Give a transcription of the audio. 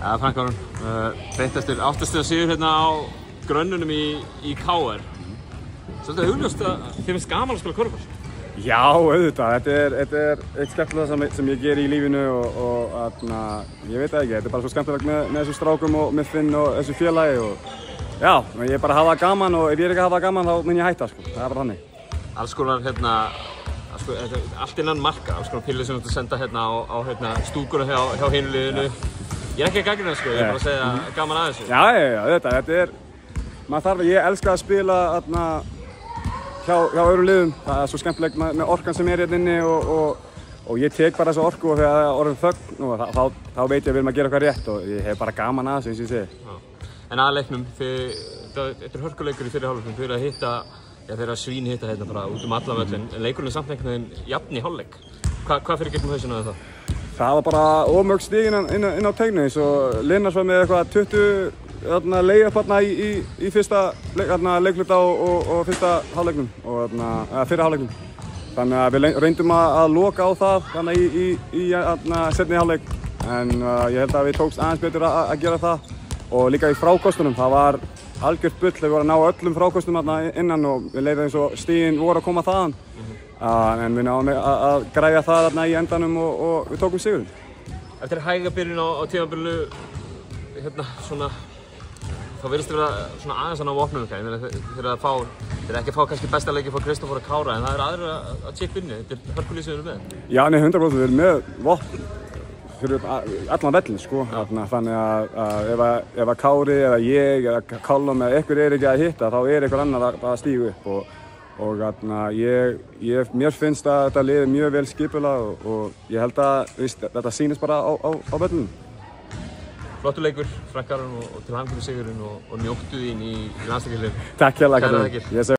Ja, Frank Aron, beint eftir 8 stiga sigur hérna á grönnunum í KR. Svolítið augljóst að þið finnst gaman að spila körfubolta. Já, auðvitað. Þetta er eitt skemmtilega sem ég ger í lífinu og ég veit það ekki. Þetta er bara svo skemmtilegt með þessu strákum og með Finn og þessu félagi og já, ég er bara að hafa það gaman og ef ég er ekki að hafa það gaman þá mun ég hætta, sko. Það er bara þannig. Alls konar hérna, allt innan marka, alls konar pillir sem þú ert að senda hérna á stúkuna hjá hinu liðinu. Ég er ekki að gagnrýna, sko, ég er bara að segja gaman að þessu. Já, þetta er, ég elska að spila hjá öðrum liðum. Það er svo skemmtilegt með orkan sem er hérna inni og ég tek bara þessa orku og þegar það er orðin þögn og þá veit ég að við erum að gera eitthvað rétt og ég hef bara gaman að þessu, eins og ég segi. En að leiknum, þetta er hörkuleikur í fyrri hálfleiknum, þið eru að hitta, þeir eru að svínhitta hérna bara út allan völlinn, en leikurinn er samt einhvern veginn jafn í hálfleik. Hvað fyrir gegnum hausinn á það? Það var bara ómörg stig inn á teigni, eins og Linars var með eitthvað 20 layup í fyrsta leikluta og fyrsta hálfleiknum, eða fyrri hálfleiknum. Þannig að við reyndum að loka á það í seinni hálfleik, en ég held að við tókst aðeins betur að gera það. Og líka í frákostunum, það var algjört bull þegar við vorum að ná öllum frákostum innan og við leiðum eins og stigin voru að koma þaðan. En við náðum að græja það í endanum og við tókum sigurinn. Eftir hæga byrjun á tímabilinu, hérna svona, þá virðist þið vera svona aðeins að ná vopnum eitthvað. Þeir eru ekki að fá kannski besta leiki frá Kristófor og Kára, en það eru aðrir að chippa inni. Þetta er hörkulið sem við erum með. Já, nei, 100% við erum með vopn fyrir allan vellin, sko. Þannig að ef að Kári eða ég eða Callum eða einhver er ekki að hitta, þá er einhver annar að stíga upp. Og mér finnst að þetta lið er mjög vel skipulagt og ég held að þetta sýnist bara á vellinu. Flottur leikur, Frank Aron, og til hamingju með sigurinn og njóttu þín í landsleikjarliðinu. Takk hérlega.